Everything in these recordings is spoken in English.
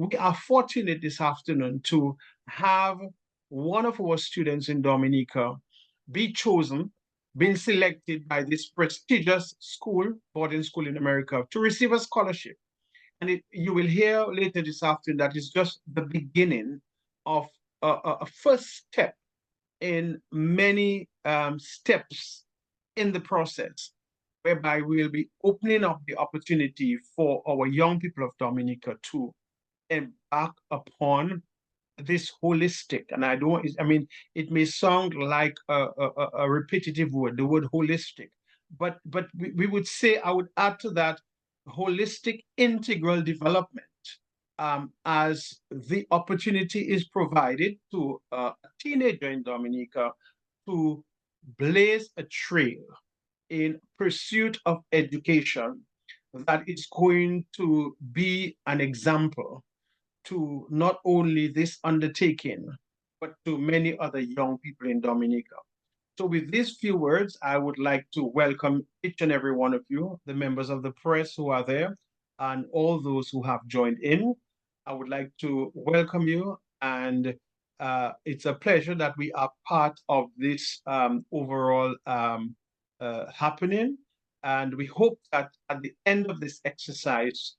we are fortunate this afternoon to have one of our students in Dominica be chosen, been selected by this prestigious school, boarding school in America, to receive a scholarship. And you will hear later this afternoon that is just the beginning of a first step in many steps in the process, whereby we will be opening up the opportunity for our young people of Dominica to embark upon this holistic, and I mean, it may sound like a repetitive word, the word holistic, but we would say, I would add to that, holistic integral development, as the opportunity is provided to a teenager in Dominica to blaze a trail in pursuit of education that is going to be an example to not only this undertaking, but to many other young people in Dominica. So with these few words, I would like to welcome each and every one of you, the members of the press who are there, and all those who have joined in. I would like to welcome you, and it's a pleasure that we are part of this overall happening. And we hope that at the end of this exercise,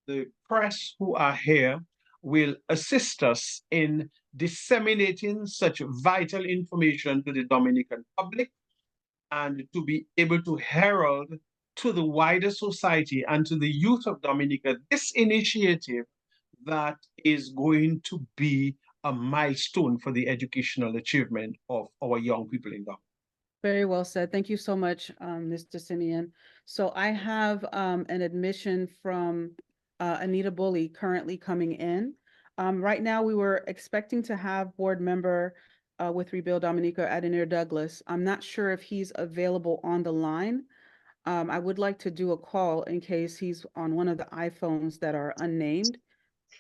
the press who are here will assist us in disseminating such vital information to the Dominican public, and to be able to herald to the wider society and to the youth of Dominica this initiative that is going to be a milestone for the educational achievement of our young people in Dominica. Very well said. Thank you so much, Mr. Simeon. So I have an admission from Anita Bully currently coming in. Right now, we were expecting to have board member with Rebuild Dominica, Adenir Douglas. I'm not sure if he's available on the line. I would like to do a call in case he's on one of the iPhones that are unnamed.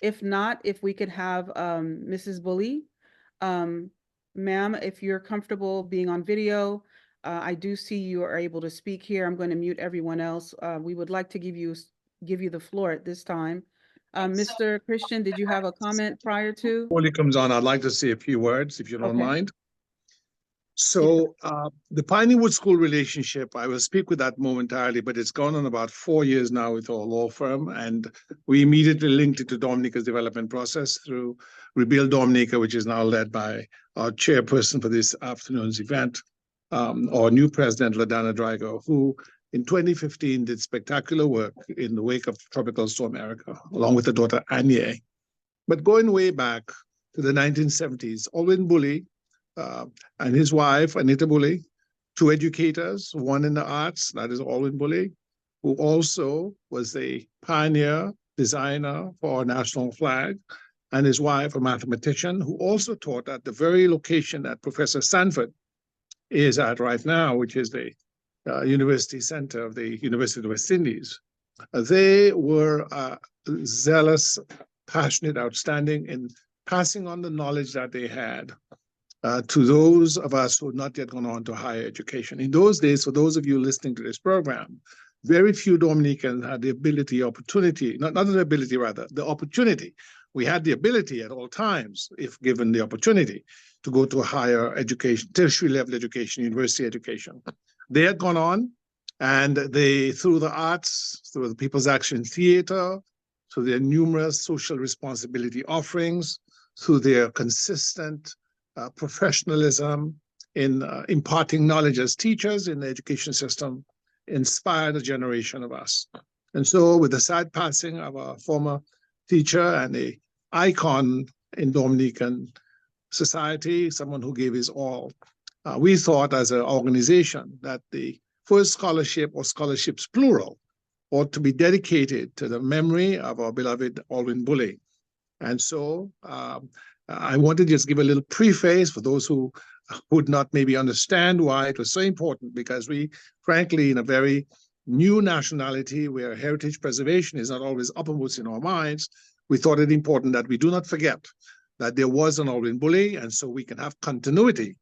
If not, if we could have Mrs. Bully. Ma'am, if you're comfortable being on video, I do see you are able to speak here. I'm going to mute everyone else. We would like to give you the floor at this time. Mr. Christian, did you have a comment prior to? Before he comes on, I'd like to say a few words, if you don't mind. So the Pineywood School relationship, I will speak with that momentarily, but it's gone on about 4 years now with our law firm, and we immediately linked it to Dominica's development process through Rebuild Dominica, which is now led by our chairperson for this afternoon's event, our new president, LaDonna Drago, who in 2015 did spectacular work in the wake of Tropical Storm Erica, along with her daughter, Anye. But going way back to the 1970s, Alwyn Bully, and his wife, Anita Bully, two educators, one in the arts, that is Alwyn Bully, who also was a pioneer designer for our national flag, and his wife, a mathematician, who also taught at the very location that Professor Sanford is at right now, which is the University Center of the University of the West Indies. They were zealous, passionate, outstanding in passing on the knowledge that they had to those of us who had not yet gone on to higher education. In those days, for those of you listening to this program, very few Dominicans had the ability, opportunity, not the ability, rather, the opportunity. We had the ability at all times, if given the opportunity, to go to a higher education, tertiary level education, university education. They had gone on, and they, through the arts, through the People's Action Theater, through their numerous social responsibility offerings, through their consistent professionalism in imparting knowledge as teachers in the education system, inspired a generation of us. And so with the sad passing of a former teacher and an icon in Dominican society, someone who gave his all, we thought as an organization that the first scholarship, or scholarships plural, ought to be dedicated to the memory of our beloved Alwyn Bully. And so I want to just give a little preface for those who would not maybe understand why it was so important, because we, frankly, in a very new nationality where heritage preservation is not always uppermost in our minds, we thought it important that we do not forget that there was an Alwyn Bully, and so we can have continuity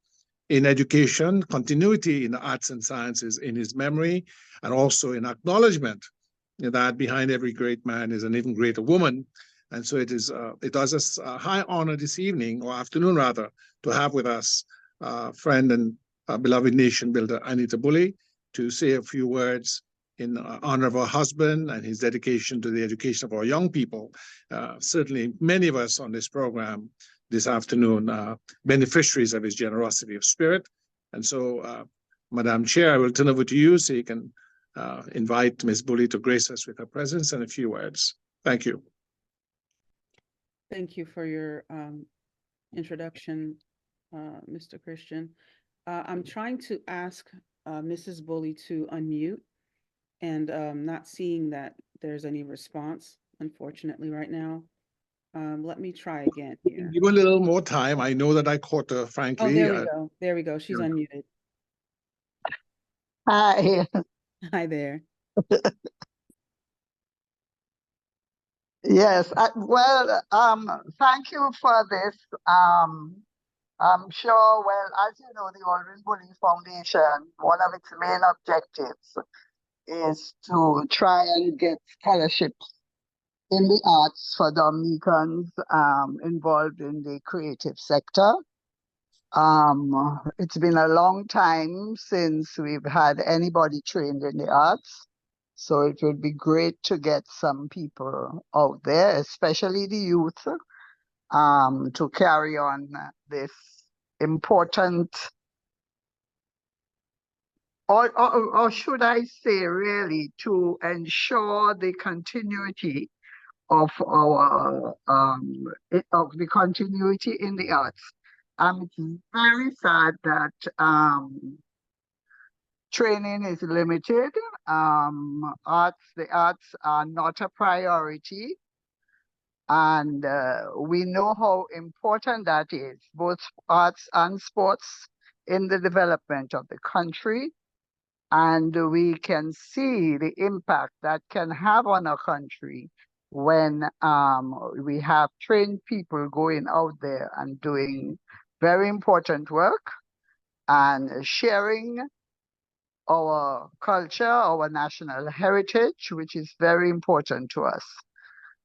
in education, continuity in the arts and sciences in his memory, and also in acknowledgement that behind every great man is an even greater woman. And so it does us a high honor this evening, or afternoon rather, to have with us friend and beloved nation builder Anita Bully to say a few words in honor of her husband and his dedication to the education of our young people. Certainly many of us on this program this afternoon are beneficiaries of his generosity of spirit. And so, Madam Chair, I will turn over to you so you can invite Ms. Bully to grace us with her presence and a few words. Thank you. Thank you for your introduction, Mr. Christian. I'm trying to ask Mrs. Bully to unmute, and not seeing that there's any response, unfortunately, right now. Let me try again here. Give a little more time. I know that I caught her, frankly. Oh, there we go. There we go. She's unmuted. Hi. Hi there. Yes, thank you for this. I'm sure, well, as you know, the Aldrin Bully Foundation, one of its main objectives is to try and get scholarships in the arts for Dominicans involved in the creative sector. It's been a long time since we've had anybody trained in the arts. So it would be great to get some people out there, especially the youth, to carry on this important, or should I say really, to ensure the continuity of our continuity in the arts. It's very sad that training is limited. The arts are not a priority. And we know how important that is, both arts and sports in the development of the country. And we can see the impact that can have on our country when we have trained people going out there and doing very important work and sharing our culture, our national heritage, which is very important to us.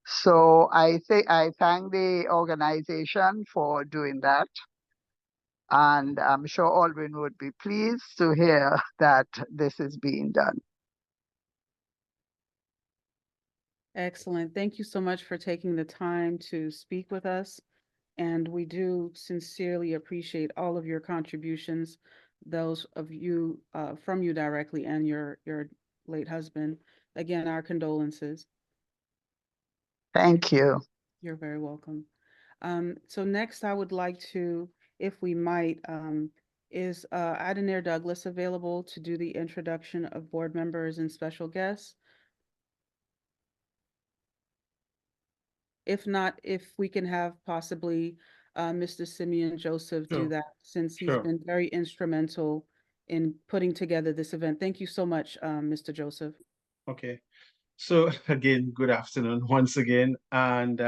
So I thank the organization for doing that. And I'm sure Aldrin would be pleased to hear that this is being done. Excellent. Thank you so much for taking the time to speak with us. And we do sincerely appreciate all of your contributions, those of you from you directly and your late husband. Again, our condolences. Thank you. You're very welcome. So next I would like to, if we might, is Adenair Douglas available to do the introduction of board members and special guests? If not, if we can have possibly Mr. Simeon Joseph do that, since he's been very instrumental in putting together this event. Thank you so much, Mr. Joseph. Okay. So again, good afternoon once again, and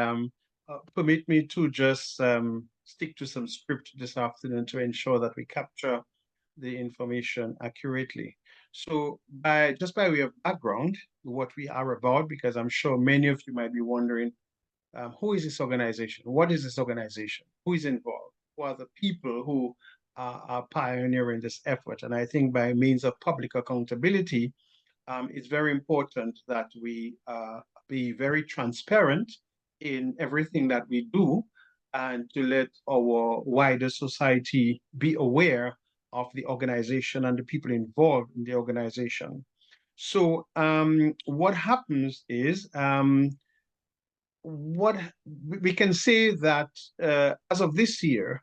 permit me to just stick to some script this afternoon to ensure that we capture the information accurately. So just by way of background, what we are about, because I'm sure many of you might be wondering, who is this organization? What is this organization? Who is involved? Who are the people who are pioneering this effort? And I think by means of public accountability, it's very important that we be very transparent in everything that we do and to let our wider society be aware of the organization and the people involved in the organization. So what happens is, what we can say that as of this year,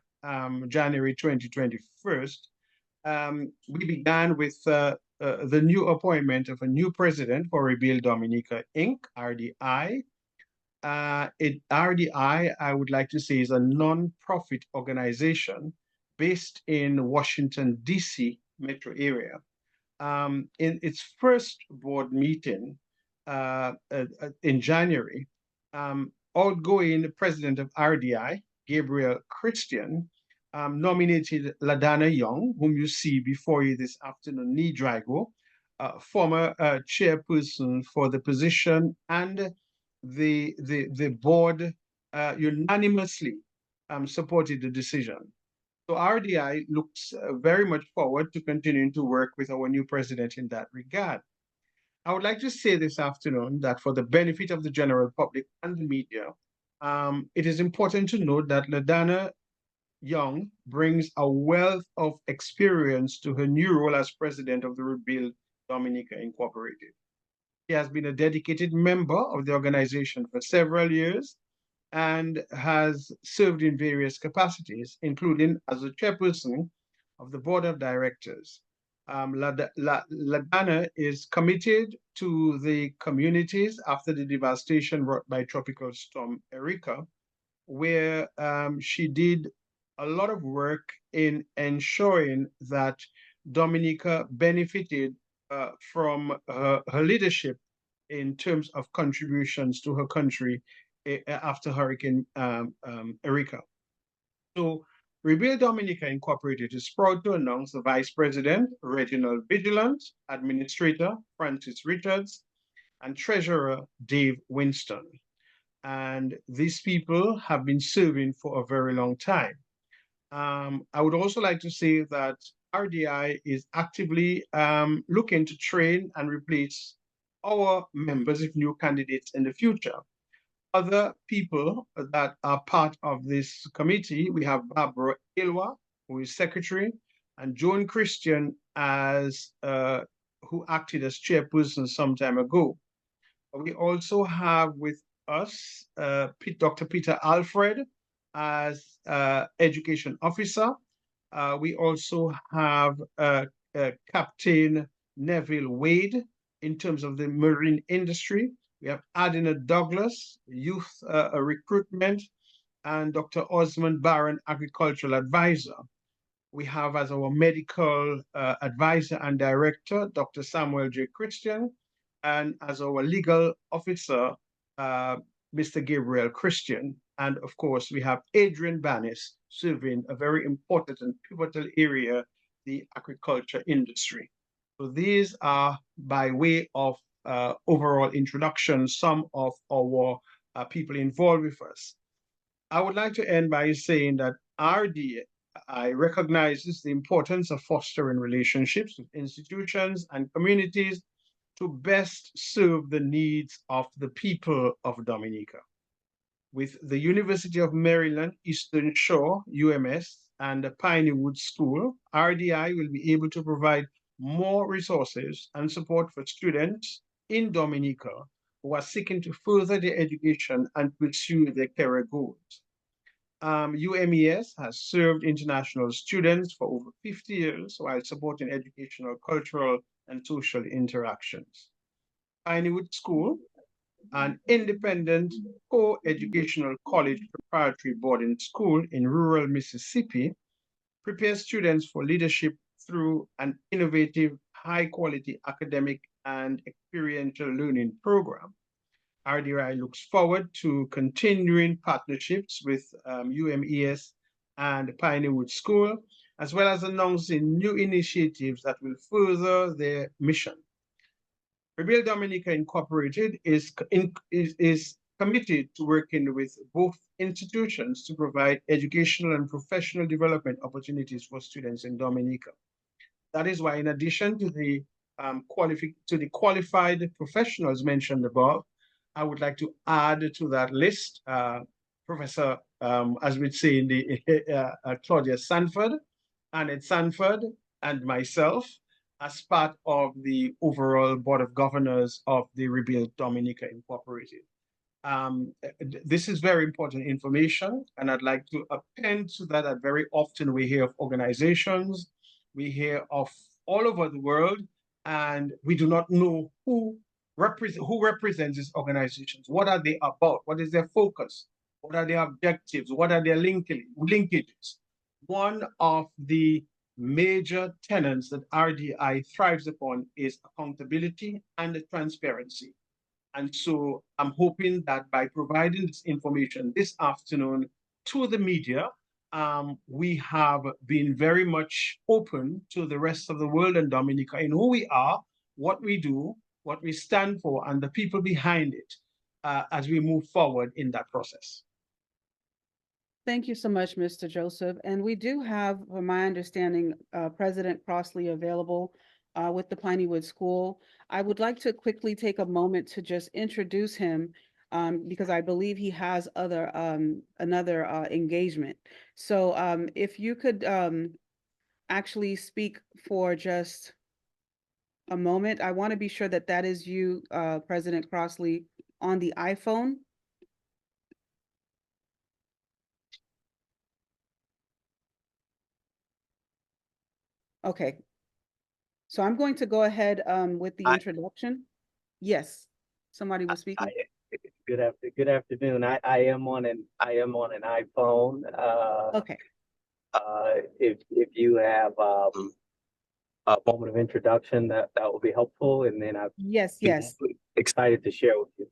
January 2021, we began with the new appointment of a new president for Rebuild Dominica, Inc., RDI. RDI, I would like to say, is a non-profit organization based in Washington, D.C. metro area. In its first board meeting in January, outgoing president of RDI, Gabriel Christian, nominated LaDonna Young, whom you see before you this afternoon, Drago, former chairperson for the position, and the board unanimously supported the decision. So RDI looks very much forward to continuing to work with our new president in that regard. I would like to say this afternoon that for the benefit of the general public and the media, it is important to note that LaDonna Young brings a wealth of experience to her new role as president of the Rebuild Dominica Incorporated. She has been a dedicated member of the organization for several years and has served in various capacities, including as the chairperson of the board of directors. LaDonna is committed to the communities after the devastation wrought by Tropical Storm Erika, where she did a lot of work in ensuring that Dominica benefited from her leadership in terms of contributions to her country after Hurricane Erika. So Rebuild Dominica Incorporated is proud to announce the Vice President, Reginald Vigilant, Administrator Francis Richards, and Treasurer Dave Winston. And these people have been serving for a very long time. I would also like to say that RDI is actively looking to train and replace our members if new candidates in the future. Other people that are part of this committee, we have Barbara Ilwa, who is secretary, and Joan Christian as who acted as chairperson some time ago. We also have with us Dr. Peter Alfred as education officer. We also have Captain Neville Wade in terms of the marine industry. We have Adina Douglas, youth recruitment, and Dr. Osmond Barron, agricultural advisor. We have as our medical advisor and director, Dr. Samuel J. Christian, and as our legal officer, Mr. Gabriel Christian. And of course, we have Adrian Banis serving a very important and pivotal area, the agriculture industry. So these are by way of overall introduction, some of our people involved with us. I would like to end by saying that RDI recognizes the importance of fostering relationships with institutions and communities to best serve the needs of the people of Dominica. With the University of Maryland Eastern Shore, UMS, and the Piney School, RDI will be able to provide more resources and support for students in Dominica who are seeking to further their education and pursue their career goals. UMES has served international students for over 50 years while supporting educational, cultural, and social interactions. Pineywood School, an independent co-educational college preparatory boarding school in rural Mississippi, prepares students for leadership through an innovative, high-quality academic and experiential learning program. RDI looks forward to continuing partnerships with UMES and Pineywood School, as well as announcing new initiatives that will further their mission. Rebuild Dominica Incorporated is committed to working with both institutions to provide educational and professional development opportunities for students in Dominica. That is why, in addition to the qualified professionals mentioned above, I would like to add to that list Professor, as we'd say in the Claudia Sanford, Annette Sanford, and myself, as part of the overall Board of Governors of the Rebuild Dominica Incorporated. This is very important information, and I'd like to append to that very often we hear of organizations, we hear of all over the world, and we do not know who represents these organizations. What are they about? What is their focus? What are their objectives? What are their linkages? One of the major tenets that RDI thrives upon is accountability and transparency. And so I'm hoping that by providing this information this afternoon to the media, we have been very much open to the rest of the world and Dominica in who we are, what we do, what we stand for, and the people behind it. as we move forward in that process. Thank you so much, Mr. Joseph. And we do have, from my understanding, President Crossley available with the Pineywood School. I would like to quickly take a moment to just introduce him because I believe he has another engagement. So if you could actually speak for just a moment, I want to be sure that that is you, President Crossley, on the iPhone. Okay, so I'm going to go ahead with the introduction. Yes, somebody was speaking. Good afternoon. I am on an iPhone. Okay, If you have a moment of introduction, that will be helpful, and then I'd yes, be yes. excited to share with you.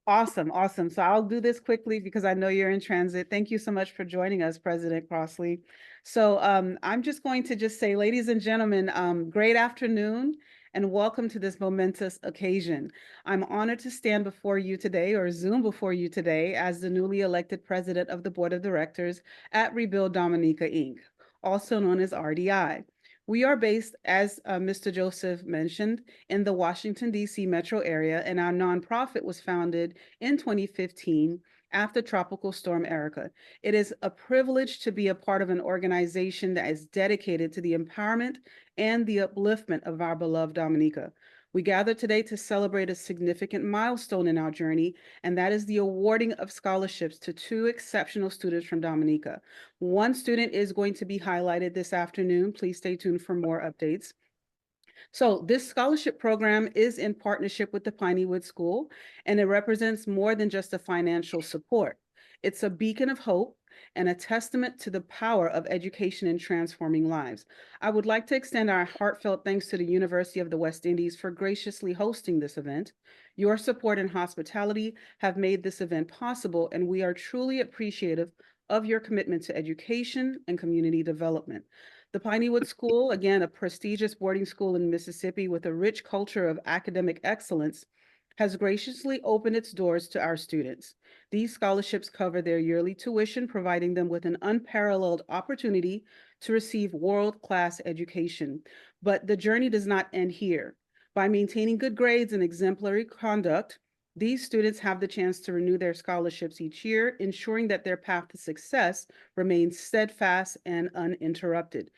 Awesome, awesome. So I'll do this quickly because I know you're in transit. Thank you so much for joining us, President Crossley. So I'm just going to just say, ladies and gentlemen, great afternoon and welcome to this momentous occasion. I'm honored to stand before you today or Zoom before you today as the newly elected president of the board of directors at Rebuild Dominica, Inc., also known as RDI. We are based, as Mr. Joseph mentioned, in the Washington, D.C. metro area, and our nonprofit was founded in 2015 after Tropical Storm Erica. It is a privilege to be a part of an organization that is dedicated to the empowerment and the upliftment of our beloved Dominica. We gather today to celebrate a significant milestone in our journey, and that is the awarding of scholarships to 2 exceptional students from Dominica. One student is going to be highlighted this afternoon. Please stay tuned for more updates. So this scholarship program is in partnership with the Pineywood School, and it represents more than just a financial support. It's a beacon of hope and a testament to the power of education in transforming lives. I would like to extend our heartfelt thanks to the University of the West Indies for graciously hosting this event. Your support and hospitality have made this event possible, and we are truly appreciative of your commitment to education and community development. The Pineywood School, again, a prestigious boarding school in Mississippi with a rich culture of academic excellence, has graciously opened its doors to our students. These scholarships cover their yearly tuition, providing them with an unparalleled opportunity to receive world-class education. But the journey does not end here. By maintaining good grades and exemplary conduct, these students have the chance to renew their scholarships each year, ensuring that their path to success remains steadfast and uninterrupted.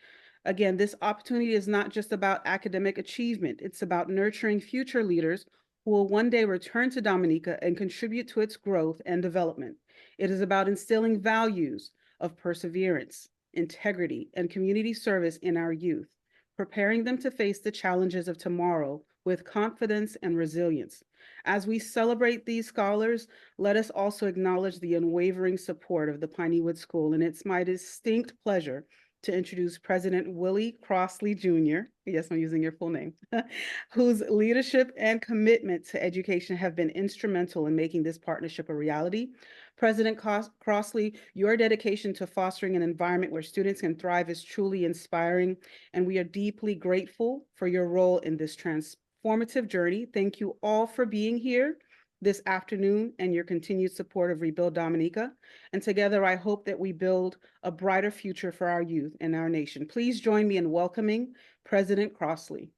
Again, this opportunity is not just about academic achievement. It's about nurturing future leaders who will one day return to Dominica and contribute to its growth and development. It is about instilling values of perseverance, integrity, and community service in our youth, preparing them to face the challenges of tomorrow with confidence and resilience. As we celebrate these scholars, let us also acknowledge the unwavering support of the Pineywood School, and it's my distinct pleasure to introduce President Willie Crossley Jr., yes, I'm using your full name, whose leadership and commitment to education have been instrumental in making this partnership a reality. President Crossley, your dedication to fostering an environment where students can thrive is truly inspiring, and we are deeply grateful for your role in this transformative journey. Thank you all for being here this afternoon and your continued support of Rebuild Dominica. And together, I hope that we build a brighter future for our youth and our nation. Please join me in welcoming President Crossley.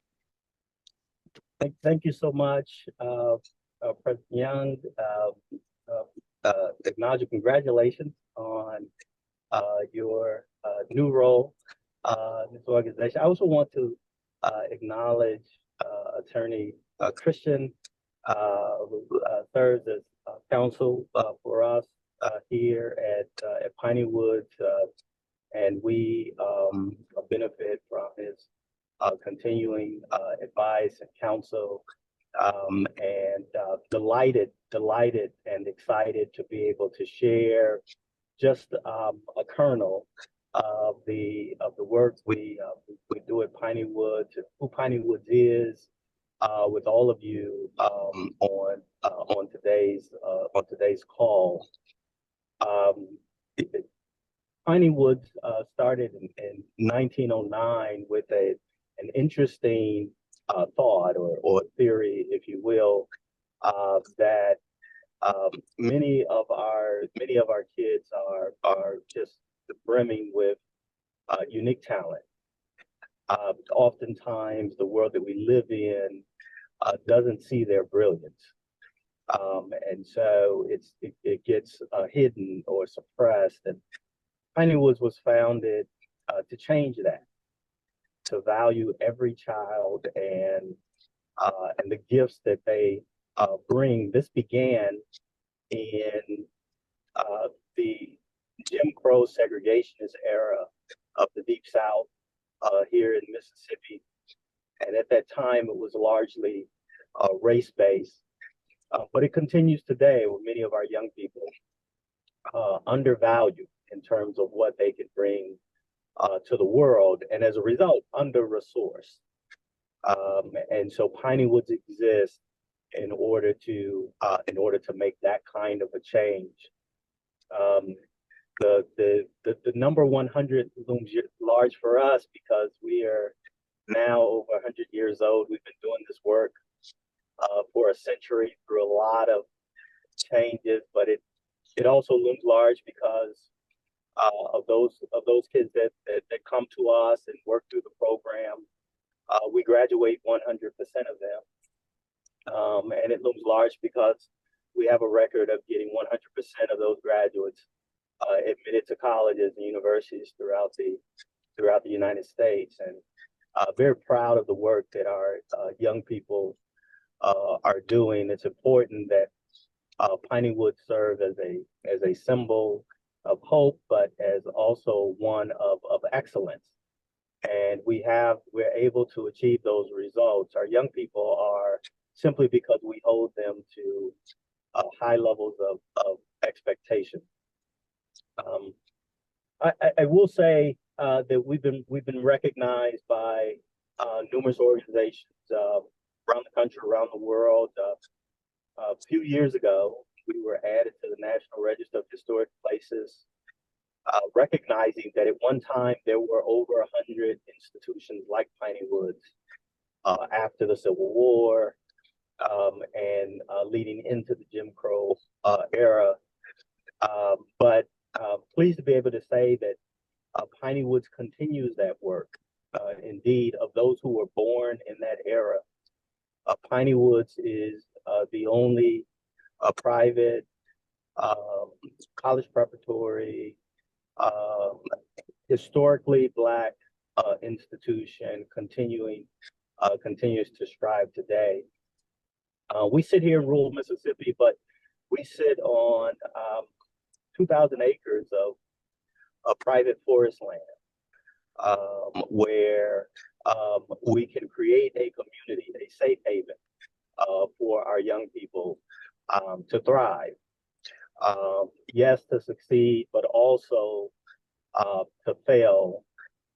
Thank you so much, President Young. Acknowledge congratulations on your new role in this organization. I also want to acknowledge Attorney Christian, who serves as counsel for us here at Pineywood, and we benefit from his continuing advice and counsel, and delighted and excited to be able to share just a kernel of the work we do at Pineywood, who Pineywood is, with all of you on today's call. Pineywood started in 1909 with an interesting thought or theory, if you will, that Many of our kids are just brimming with unique talent. Oftentimes, the world that we live in doesn't see their brilliance, and so it gets hidden or suppressed. And Piney Woods was founded to change that, to value every child and the gifts that they bring. This began in the Jim Crow segregationist era of the Deep South here in Mississippi. And at that time, it was largely race-based. But it continues today with many of our young people undervalued in terms of what they can bring to the world, and as a result, under-resourced. And so Piney Woods exists in order to make that kind of a change. The number 100 looms large for us because we are now over 100 years old. We've been doing this work for a century through a lot of changes, but it also looms large because of those kids that come to us and work through the program. We graduate 100% of them, and it looms large because we have a record of getting 100% of those graduates admitted to colleges and universities throughout the United States, and very proud of the work that our young people are doing. It's important that Piney Woods serve as a symbol of hope, but as also one of excellence. And we're able to achieve those results. Our young people are, simply because we hold them to high levels of expectation. I will say that we've been recognized by numerous organizations around the country, around the world. A few years ago, we were added to the National Register of Historic Places, recognizing that at one time there were over 100 institutions like Piney Woods after the Civil War and leading into the Jim Crow era. But pleased to be able to say that Piney Woods continues that work. Indeed, of those who were born in that era, Piney Woods is the only private college preparatory, historically Black institution continues to strive today. We sit here in rural Mississippi, but we sit on 2,000 acres of private forest land where we can create a community, a safe haven for our young people to thrive. Yes, to succeed, but also to fail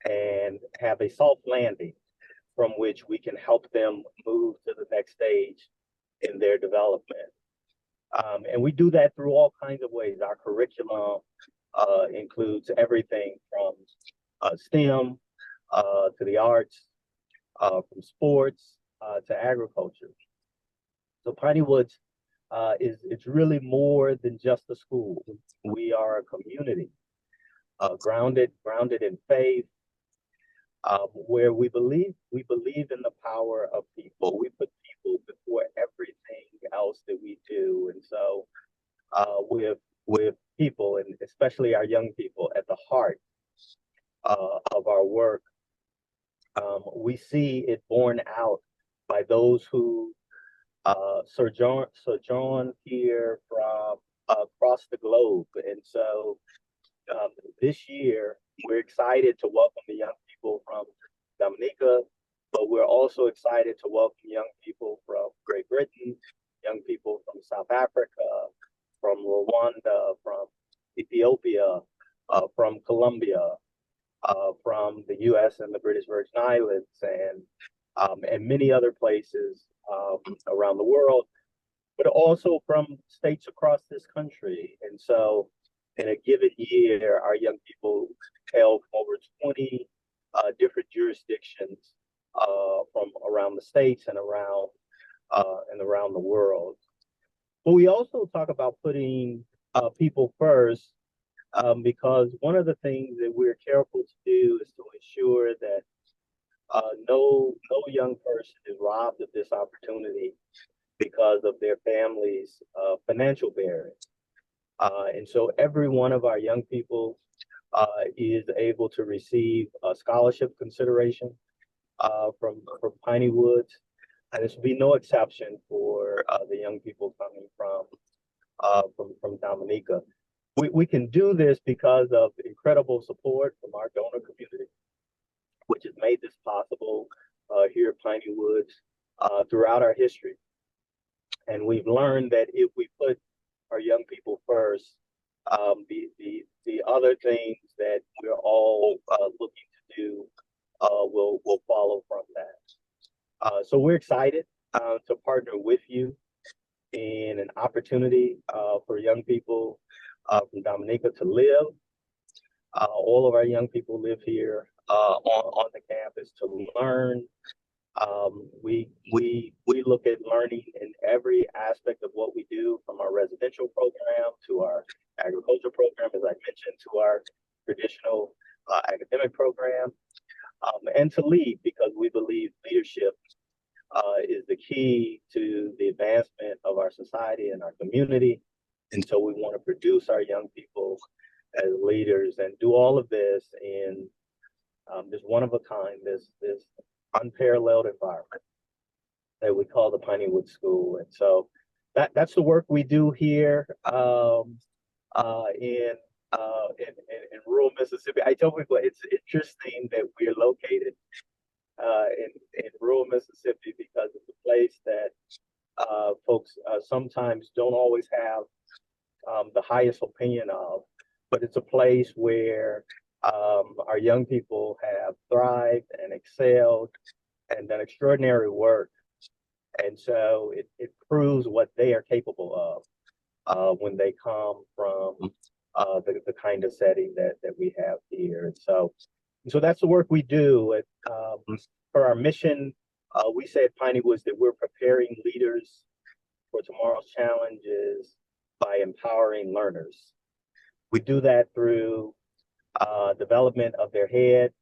and have a soft landing from which we can help them move to the next stage in their development. And we do that through all kinds of ways. Our curriculum includes everything from STEM to the arts, from sports to agriculture. So Piney Woods it's really more than just a school. We are a community grounded in faith, where we believe in the power of people. We put people before everything else that we do, and so with people, and especially our young people, at the heart of our work, we see it borne out by those who sojourn here from across the globe. And so this year, we're excited to welcome the young people from Dominica, but we're also excited to welcome young people from Great Britain, young people from South Africa, from Rwanda, from Ethiopia, from Colombia, from the U.S. and the British Virgin Islands, and many other places around the world, but also from states across this country. And so in a given year, our young people hail from over 20 different jurisdictions from around the states and around the world. But we also talk about putting people first, because one of the things that we're careful to do is to ensure that no young person is robbed of this opportunity because of their family's financial bearing. And so every one of our young people is able to receive a scholarship consideration from Piney Woods. And this will be no exception for the young people coming from Dominica. We can do this because of incredible support from our donor community, which has made this possible here at Piney Woods throughout our history. And we've learned that if we put our young people first, the other things that we're all looking to do will follow from that. So we're excited to partner with you in an opportunity for young people from Dominica to live. All of our young people live here on the campus to learn. We look at learning in every aspect of what we do, from our residential program to our agriculture program, as I mentioned, to our traditional academic program, and to lead, because we believe leadership is the key to the advancement of our society and our community. And so we want to produce our young people as leaders and do all of this in this one of a kind, this unparalleled environment that we call the Piney Woods School. And so that's the work we do here in rural Mississippi. I tell people it's interesting that we're located in rural Mississippi, because it's a place that folks sometimes don't always have the highest opinion of, but it's a place where our young people have thrived and excelled and done extraordinary work. And so it proves what they are capable of when they come from the kind of setting that we have here. And so that's the work we do. For our mission, we say at Piney Woods that we're preparing leaders for tomorrow's challenges by empowering learners. We do that through development of their head,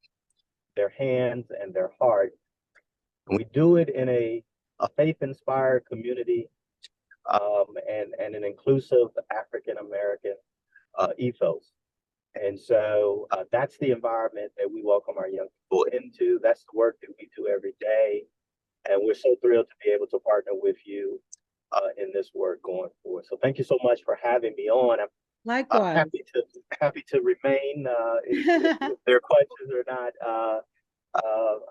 their hands, and their heart. And we do it in a faith-inspired community and an inclusive African-American ethos. And so that's the environment that we welcome our young people into. That's the work that we do every day. And we're so thrilled to be able to partner with you in this work going forward. So thank you so much for having me on. Likewise. Happy to remain if there are questions or not.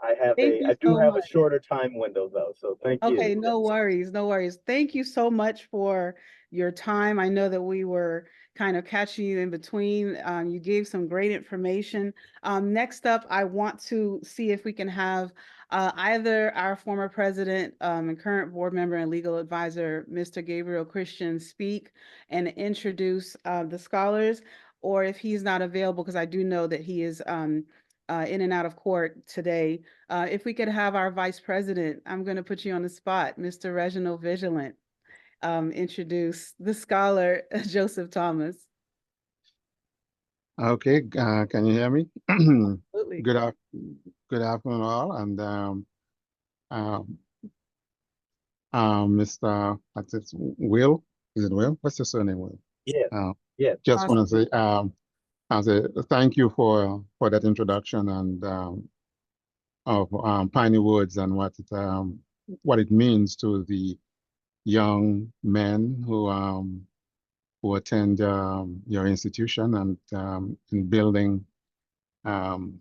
I do have a shorter time window though, so thank you. Okay, no worries, no worries. Thank you so much for your time. I know that we were kind of catching you in between. You gave some great information. Next up, I want to see if we can have either our former president and current board member and legal advisor, Mr. Gabriel Christian, speak and introduce the scholars, or if he's not available, because I do know that he is in and out of court today. If we could have our vice president, I'm going to put you on the spot, Mr. Reginald Vigilant, introduce the scholar, Joseph Thomas. Okay, can you hear me? Absolutely. Good afternoon all, and Mr. Will, is it Will? What's your surname, Will? Yeah. Yeah. Just want to say, I say thank you for that introduction and of Piney Woods and what it means to the young men who attend your institution, and in building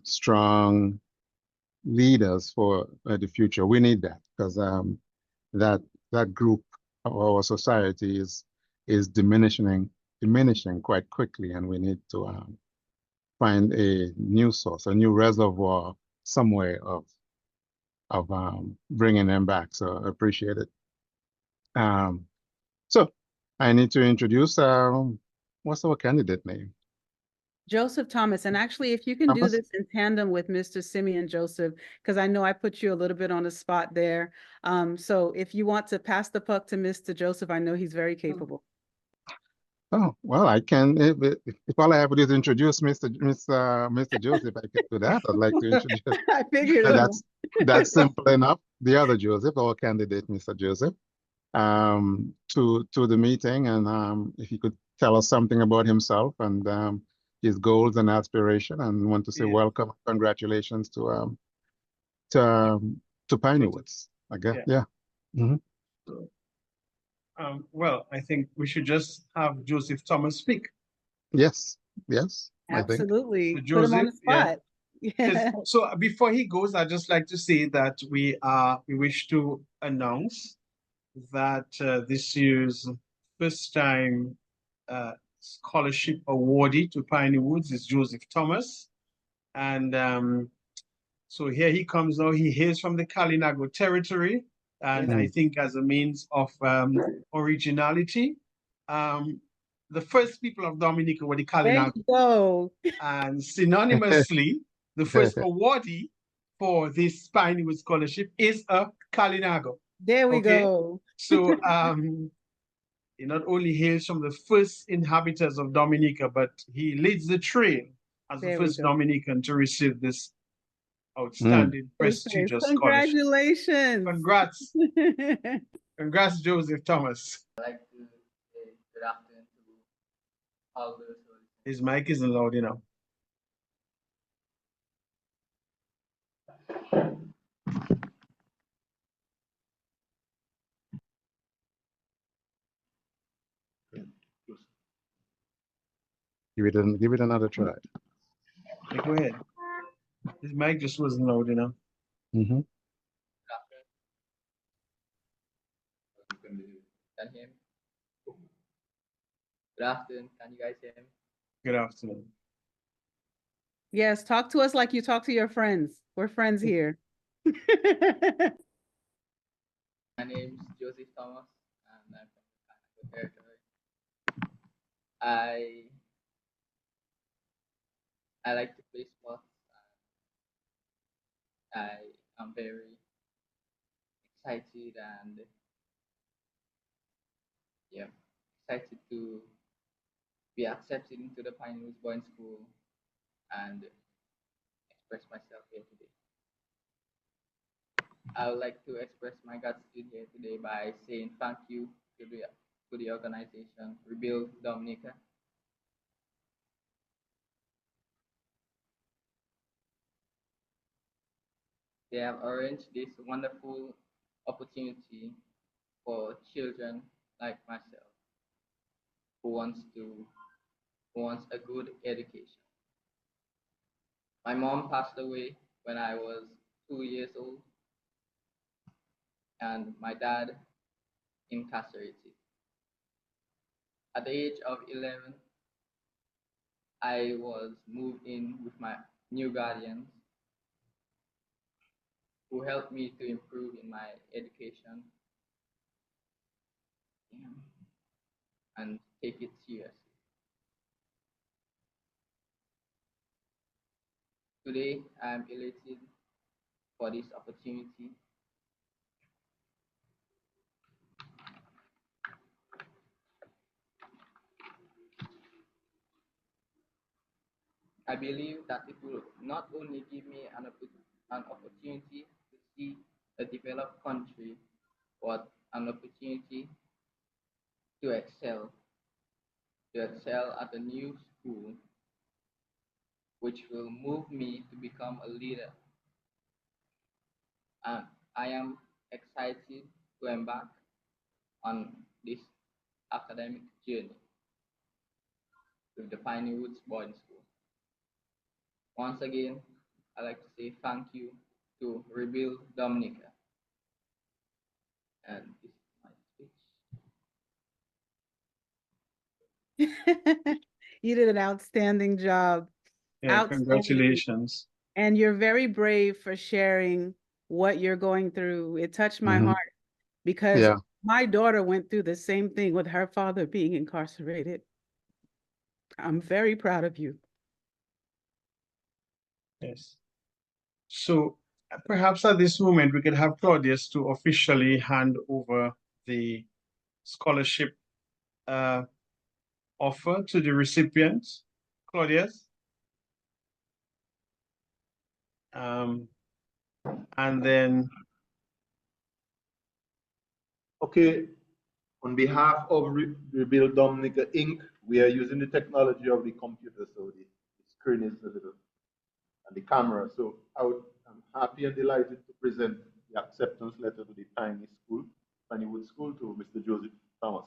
strong leaders for the future. We need that, because that group of our society is diminishing quite quickly, and we need to find a new source, a new reservoir somewhere of bringing them back. So I appreciate it. So I need to introduce what's our candidate name? Joseph Thomas, and actually, if you can do Thomas? this in tandem with Mr. Simeon Joseph, because I know I put you a little bit on the spot there. So if you want to pass the puck to Mr. Joseph, I know he's very capable. Oh, well, I can, if all I have to do is introduce Mr. Joseph, I can do that. I'd like to introduce, I figured and it. that's simple enough. The other Joseph, our candidate, Mr. Joseph, to the meeting, and if he could tell us something about himself and his goals and aspiration, and want to say Yeah. welcome, congratulations to Piney Woods, I guess. Yeah. Yeah. Mhm. Well, I think we should just have Joseph Thomas speak. Yes, yes, I think. Absolutely. So Put him on the Joseph, yeah. spot. Yes. Yeah. So before he goes, I'd just like to say that we wish to announce that this year's first time scholarship awardee to Piney Woods is Joseph Thomas. And so here he comes now. He hails from the Kalinago territory. And Yeah. I think as a means of originality, the first people of Dominica were the There Kalinago. you go. And synonymously, the first awardee for this Piney Woods scholarship is a Kalinago. There we Okay. go. So he not only hails from the first inhabitants of Dominica, but he leads the trail as the There we first go. Dominican to receive this outstanding, prestigious scholarship. Congratulations. Congrats. Congrats, Joseph Thomas. I'd like to say good afternoon to all those who His mic isn't loud enough. Give it another try. Okay, go ahead. His mic just wasn't loud enough. Mm-hmm. can hear me. Good afternoon. Can you guys hear me? Good afternoon. Yes, talk to us like you talk to your friends. We're friends here. My name is Joseph Thomas, and I'm from the Kalinago territory. I like to play sports. I am very excited and excited to be accepted into the Piney Woods Boys School and express myself here today. I would like to express my gratitude here today by saying thank you to the organization Rebuild Dominica. They have arranged this wonderful opportunity for children like myself who wants a good education. My mom passed away when I was 2 years old, and my dad incarcerated. At the age of 11, I was moved in with my new guardians who helped me to improve in my education and take it seriously. Today, I am elated for this opportunity. I believe that it will not only give me an opportunity to see a developed country, but an opportunity to excel at a new school, which will move me to become a leader. And I am excited to embark on this academic journey with the Piney Woods Boarding School. Once again, I'd like to say thank you to Rebuild Dominica. And this is my speech. You did an outstanding job. Yeah, Outstanding. congratulations. And you're very brave for sharing what you're going through. It touched my Mhm. heart because Yeah. my daughter went through the same thing with her father being incarcerated. I'm very proud of you. Yes. So perhaps at this moment we could have Claudius to officially hand over the scholarship offer to the recipients. Claudius. And then. Okay, on behalf of Rebuild Dominica Inc., we are using the technology of the computer, so the screen is a little, and the camera. So I'm happy and delighted to present the acceptance letter to the Pineywood School to Mr. Joseph Thomas.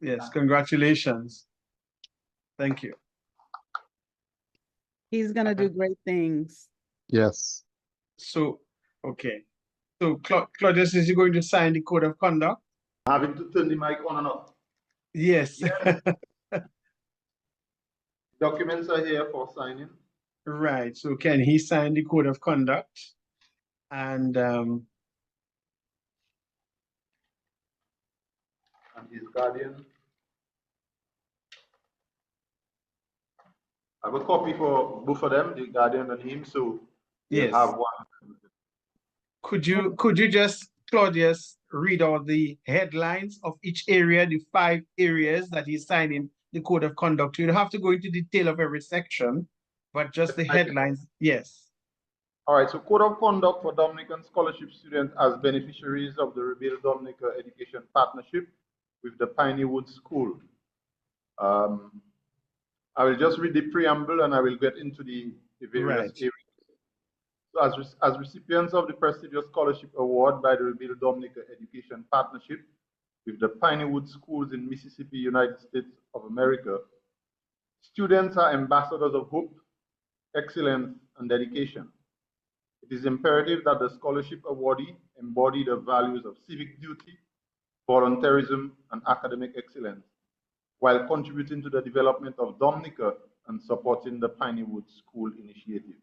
Yes, congratulations. Thank you. He's gonna do great things. Yes. So, okay. So Claudius, is he going to sign the code of conduct? Having to turn the mic on and off. Yes. Yes. Documents are here for signing. Right. So can he sign the code of conduct? And his guardian. I have a copy for both of them, the guardian and him, so yes. have one. Could you just, Claudius, read out the headlines of each area, the 5 areas that he's signing the code of conduct? You don't have to go into detail of every section, but just the headlines. Yes. All right, so code of conduct for Dominican scholarship students as beneficiaries of the Rebuild Dominica Education Partnership with the Pineywood School. I will just read the preamble and I will get into the various areas. So as recipients of the prestigious scholarship award by the Rebuild Dominica Education Partnership with the Pineywood Schools in Mississippi, United States of America, students are ambassadors of hope, excellence, and dedication. It is imperative that the scholarship awardee embody the values of civic duty, volunteerism, and academic excellence, while contributing to the development of Dominica and supporting the Pineywood School initiative.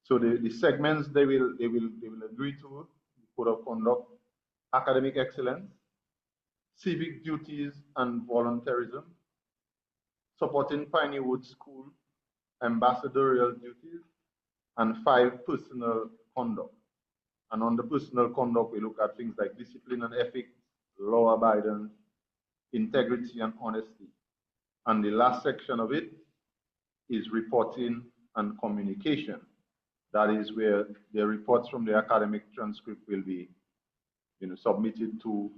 So the segments they will agree to: the code of conduct, academic excellence, civic duties and volunteerism, supporting Pineywood School, ambassadorial duties, and 5 personal conduct. And on the personal conduct, we look at things like discipline and ethics, law abidance, integrity and honesty. And the last section of it is reporting and communication. That is where the reports from the academic transcript will be, submitted to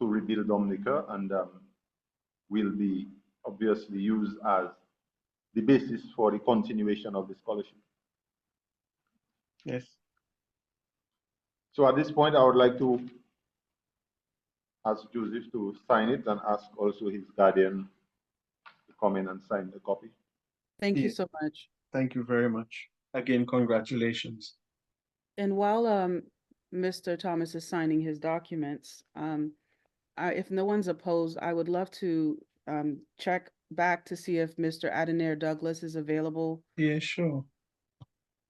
Rebuild Dominica and will be obviously used as the basis for the continuation of the scholarship. Yes. So at this point, I would like to ask Joseph to sign it and ask also his guardian to come in and sign the copy. Thank you so much. Thank you very much. Again, congratulations. And while Mr. Thomas is signing his documents, if no one's opposed, I would love to check back to see if Mr. Adenair Douglas is available. Yeah, sure.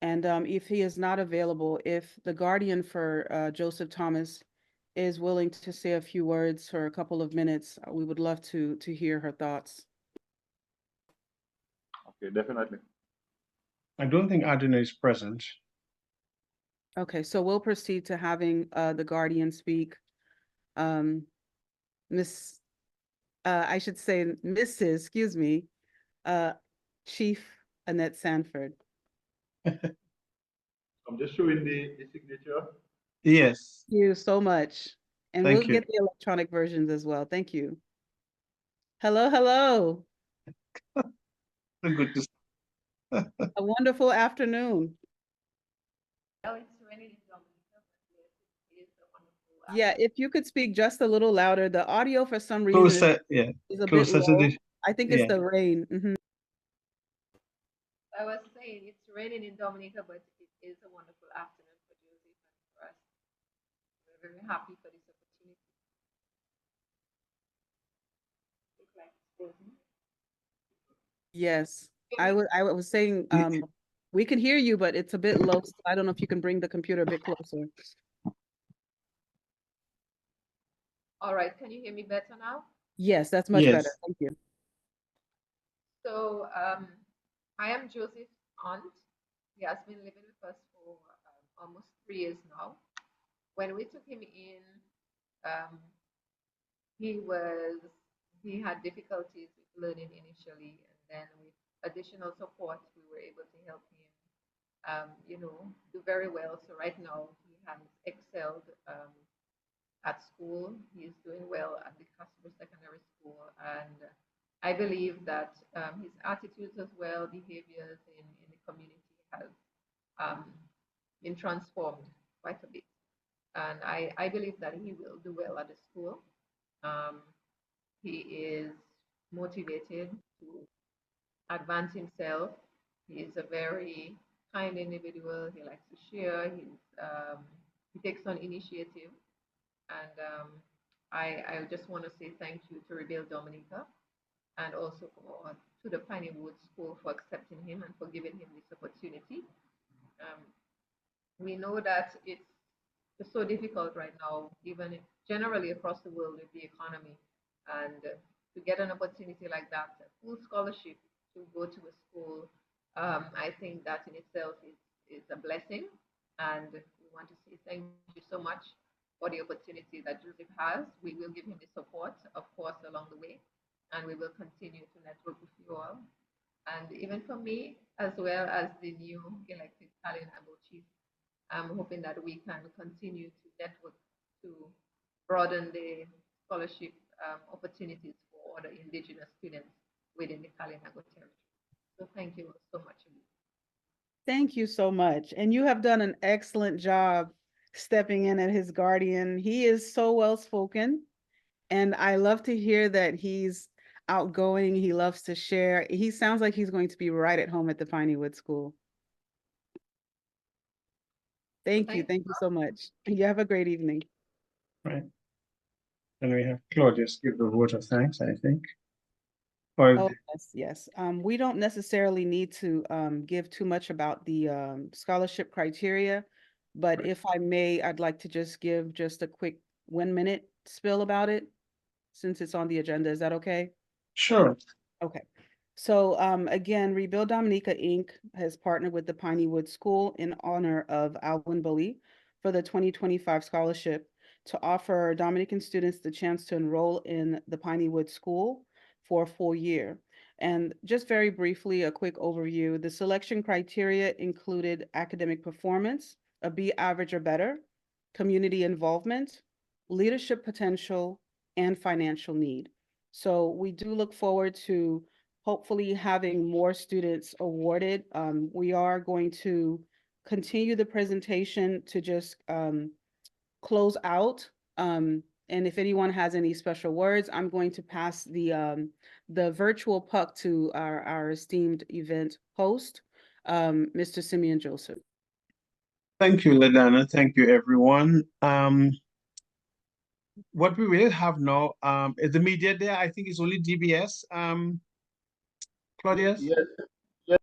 And if he is not available, if the guardian for Joseph Thomas is willing to say a few words for a couple of minutes, we would love to hear her thoughts. Okay, definitely. I don't think Adina is present. Okay, so we'll proceed to having the guardian speak. I should say Mrs., excuse me, Chief Annette Sanford. I'm just showing the signature. Yes. Thank you so much. And Thank we'll you. get the electronic versions as well. Thank you. Hello, hello. Good to see. A wonderful afternoon. Yeah, if you could speak just a little louder, the audio for some reason Closer, yeah. is a bit Closer to low. the, I think it's the rain. I was saying it's raining in Dominica, but it is a wonderful afternoon for Joseph and for us. We're very happy for this opportunity. Yes, I was saying we can hear you, but it's a bit low. So I don't know if you can bring the computer a bit closer. All right, can you hear me better now? Yes, that's much better. Thank you. So I am Joseph's aunt. He has been living with us for almost 3 years now. When we took him in, um, he was he had difficulties with learning initially, and then with additional support, we were able to help him, do very well. So right now, he has excelled at school. He's doing well at the Casper Secondary School, and I believe that his attitudes as well, behaviors in the community has um, been transformed quite a bit. And I believe that he will do well at the school. Um, he is motivated to advance himself. He is a very kind individual. He likes to share. He takes on initiative. And I just want to say thank you to Rebuild Dominica and also to the Piney Wood School for accepting him and for giving him this opportunity. We know that it's so difficult right now, even generally across the world with the economy. And to get an opportunity like that, a full scholarship to go to a school, I think that in itself is a blessing. And we want to say thank you so much for the opportunity that Joseph has. We will give him the support, of course, along the way. And we will continue to network with you all. And even for me, as well as the new elected Kalin Abo chief, I'm hoping that we can continue to network to broaden the scholarship opportunities for other indigenous students within the Kalinago territory. So thank you so much. Thank you so much. And you have done an excellent job stepping in as his guardian. He is so well spoken. And I love to hear that he's outgoing. He loves to share. He sounds like he's going to be right at home at the Piney Wood School. Thank you. Thank you so much. You have a great evening. Right. And we have Claudius give the vote of thanks, I think. Or Oh, yes. We don't necessarily need to give too much about the scholarship criteria, but if I may, I'd like to just give just a quick 1-minute spill about it, since it's on the agenda. Is that okay? Sure. Okay. So again, Rebuild Dominica Inc. has partnered with the Piney Wood School in honor of Alwyn Bully for the 2025 scholarship to offer Dominican students the chance to enroll in the Piney Wood School for a full year. And just very briefly, a quick overview. The selection criteria included academic performance, a B average or better, community involvement, leadership potential, and financial need. So we do look forward to hopefully having more students awarded. We are going to continue the presentation to just close out. And if anyone has any special words, I'm going to pass the virtual puck to our esteemed event host, Mr. Simeon Joseph. Thank you, LaDonna. Thank you, everyone. What we will have now is the media there. I think it's only DBS. Claudius? Yes. Yes.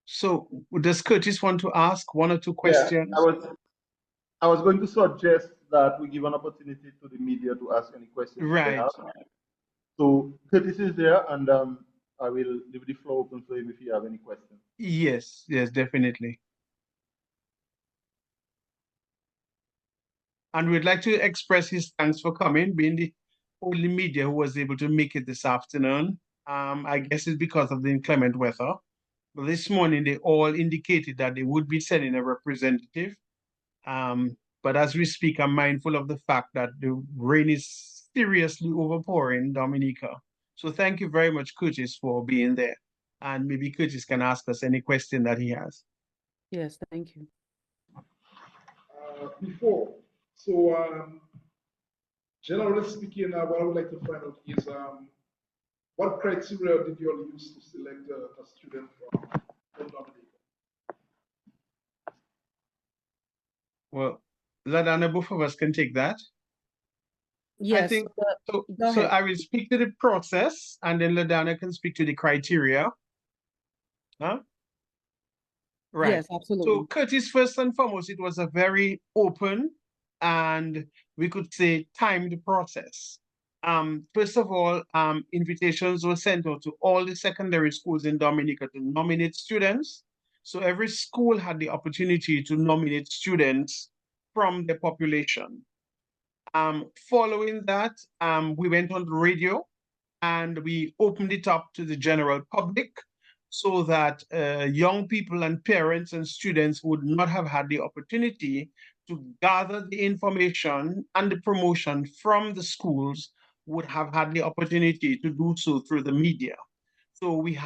So does Curtis want to ask 1 or 2 questions? Yeah, I was going to suggest that we give an opportunity to the media to ask any questions they have. So Curtis is there, and I will leave the floor open for him if you have any questions. Yes, definitely. And we'd like to express his thanks for coming, being the only media who was able to make it this afternoon. I guess it's because of the inclement weather. But this morning, they all indicated that they would be sending a representative. But as we speak, I'm mindful of the fact that the rain is seriously overpouring Dominica. So thank you very much, Curtis, for being there. And maybe Curtis can ask us any question that he has. Yes, thank you. Generally speaking, what I would like to find out is what criteria did you all use to select a student from Dominica? Well, LaDonna, both of us can take that. Yes. I think so. I will speak to the process, and then LaDonna can speak to the criteria. Huh? Right. Yes, absolutely. So Curtis, first and foremost, it was a very open and we could say timed process. First of all, invitations were sent out to all the secondary schools in Dominica to nominate students. So every school had the opportunity to nominate students from the population. Following that, we went on the radio and we opened it up to the general public so that young people and parents and students would not have had the opportunity to gather the information and the promotion from the schools, would have had the opportunity to do so through the media. So we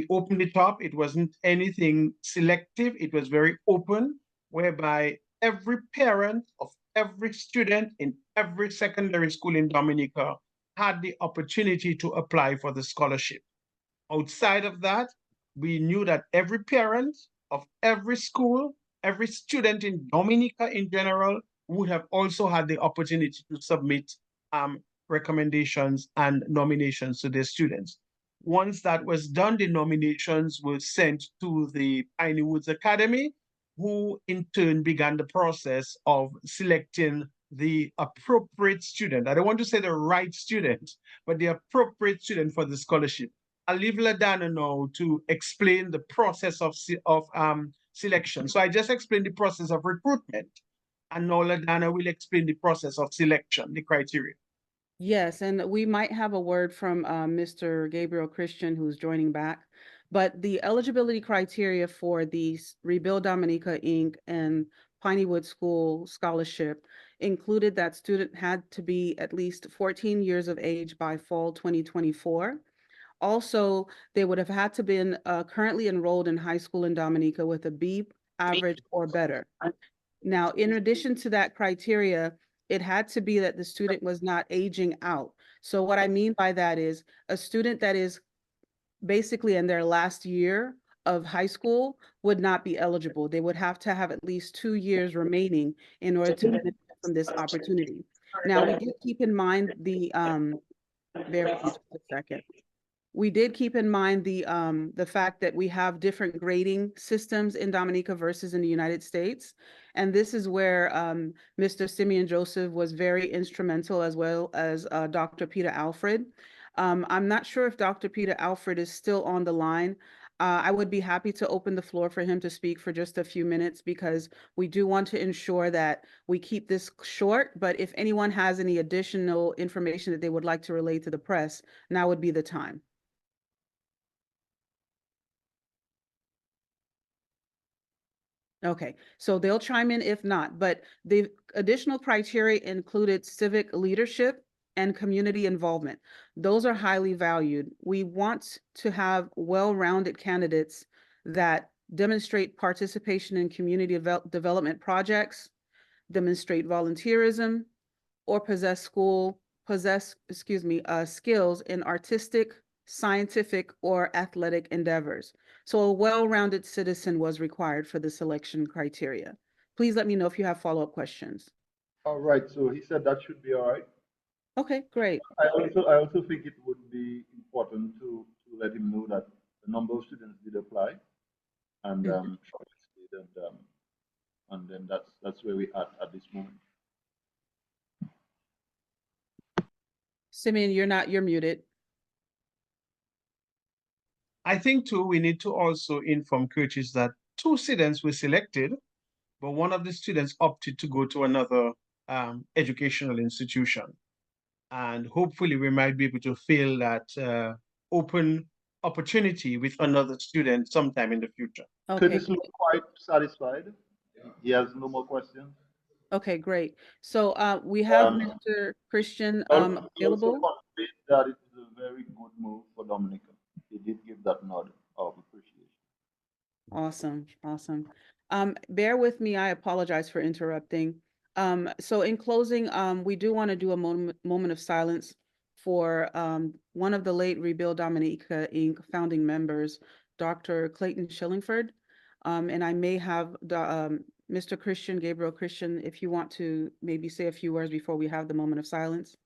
opened it up. It wasn't anything selective. It was very open, whereby every parent of every student in every secondary school in Dominica had the opportunity to apply for the scholarship. Outside of that, we knew that every parent of every school, every student in Dominica in general, would have also had the opportunity to submit recommendations and nominations to their students. Once that was done, the nominations were sent to the Piney Woods Academy, who in turn began the process of selecting the appropriate student. I don't want to say the right student, but the appropriate student for the scholarship. I'll leave LaDonna now to explain the process of selection. So I just explained the process of recruitment, and now LaDonna will explain the process of selection, the criteria. Yes, and we might have a word from Mr. Gabriel Christian, who's joining back. But the eligibility criteria for the Rebuild Dominica, Inc. and Piney Woods School scholarship included that student had to be at least 14 years of age by fall 2024. Also, they would have had to been currently enrolled in high school in Dominica with a B average or better. Now, in addition to that criteria, it had to be that the student was not aging out. So what I mean by that is a student that is basically in their last year of high school would not be eligible. They would have to have at least 2 years remaining in order to benefit from this opportunity. Now, we did keep in mind the, bear with me just a second. We did keep in mind the fact that we have different grading systems in Dominica versus in the United States. And this is where Mr. Simeon Joseph was very instrumental, as well as Dr. Peter Alfred. I'm not sure if Dr. Peter Alfred is still on the line. I would be happy to open the floor for him to speak for just a few minutes, because we do want to ensure that we keep this short. But if anyone has any additional information that they would like to relay to the press, now would be the time. Okay, so they'll chime in if not, but the additional criteria included civic leadership and community involvement. Those are highly valued. We want to have well-rounded candidates that demonstrate participation in community development projects, demonstrate volunteerism, or possess skills in artistic, scientific, or athletic endeavors. So a well-rounded citizen was required for the selection criteria. Please let me know if you have follow-up questions. All right, so he said that should be all right. Okay, great. I also think it would be important to let him know that the number of students did apply, and and then that's where we are at this moment. Simeon, you're muted. I think too, we need to also inform coaches that 2 students were selected, but one of the students opted to go to another educational institution. And hopefully we might be able to fill that open opportunity with another student sometime in the future. Okay. Curtis looks quite satisfied. He has no more questions. Okay, great. So we have Mr. Christian available. Also that it is a very good move for Dominica. He did give that nod of appreciation. Awesome, awesome. Bear with me, I apologize for interrupting. So in closing, we do want to do a moment of silence for one of the late Rebuild Dominica, Inc. founding members, Dr. Clayton Shillingford. And I may have Mr. Christian, Gabriel Christian, if you want to maybe say a few words before we have the moment of silence.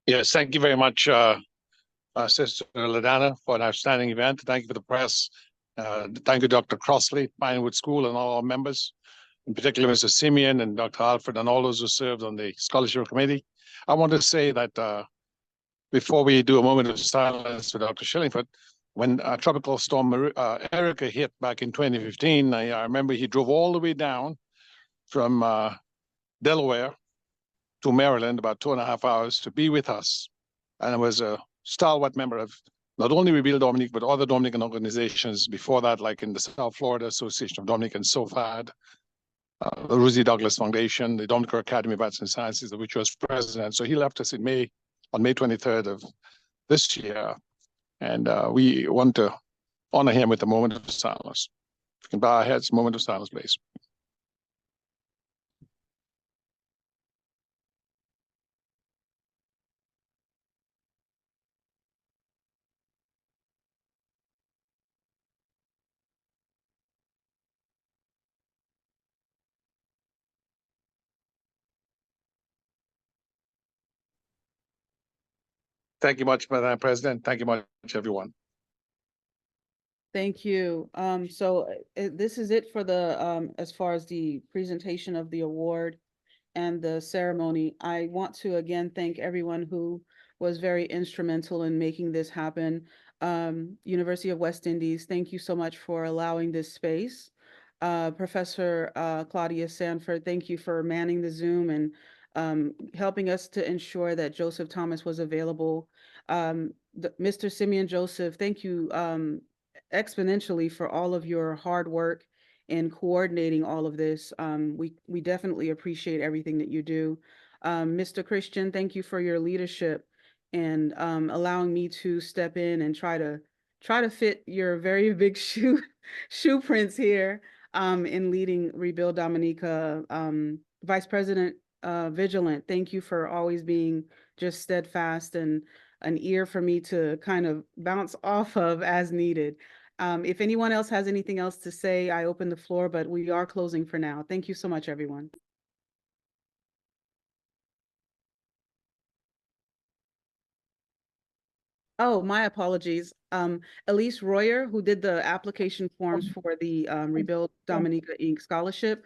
Yes, thank you very much, Sister LaDonna, for an outstanding event. Thank you for the press. Thank you, Dr. Crossley, Pinewood School, and all our members, in particular Mr. Simeon and Dr. Alfred, and all those who served on the scholarship committee. I want to say that before we do a moment of silence for Dr. Shillingford, when Tropical Storm Erica hit back in 2015, I remember he drove all the way down from Delaware to Maryland, about 2.5 hours, to be with us. And I was a stalwart member of not only Rebuild Dominique, but other Dominican organizations before that, like in the South Florida Association of Dominicans, SOFAD, the Rosie Douglas Foundation, the Dominican Academy of Arts and Sciences, of which was president. So he left us on May 23rd of this year. And we want to honor him with a moment of silence. If you can bow our heads, moment of silence, please. Thank you much, Madam President. Thank you much, everyone. Thank you. This is it for the, as far as the presentation of the award and the ceremony. I want to again thank everyone who was very instrumental in making this happen. University of West Indies, thank you so much for allowing this space. Professor Claudia Sanford, thank you for manning the Zoom and helping us to ensure that Joseph Thomas was available. Mr. Simeon Joseph, thank you exponentially for all of your hard work in coordinating all of this. We definitely appreciate everything that you do. Mr. Christian, thank you for your leadership and allowing me to step in and try to fit your very big shoe prints here in leading Rebuild Dominica. Vice President Vigilant, thank you for always being just steadfast and an ear for me to kind of bounce off of as needed. If anyone else has anything else to say, I open the floor, but we are closing for now. Thank you so much, everyone. Oh, my apologies. Elise Royer, who did the application forms for the Rebuild Dominica Inc. scholarship,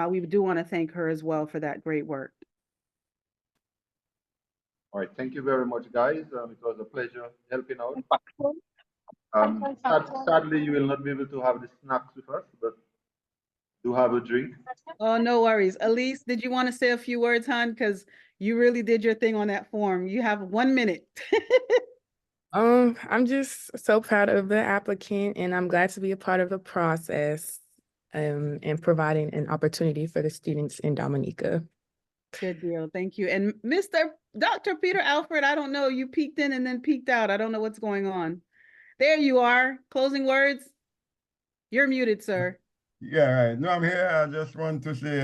we do want to thank her as well for that great work. All right, thank you very much, guys. It was a pleasure helping out. Sadly, you will not be able to have the snacks with us, but do have a drink. Oh, no worries. Elise, did you want to say a few words, hon? Because you really did your thing on that form. You have 1 minute. I'm just so proud of the applicant, and I'm glad to be a part of the process and providing an opportunity for the students in Dominica. Good deal. Thank you. And Dr. Peter Alfred, I don't know, you peeked in and then peeked out. I don't know what's going on. There you are. Closing words. You're muted, sir. Yeah, right. No, I'm here. I just want to say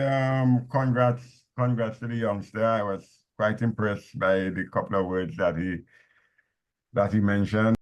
congrats to the youngster. I was quite impressed by the couple of words that he mentioned.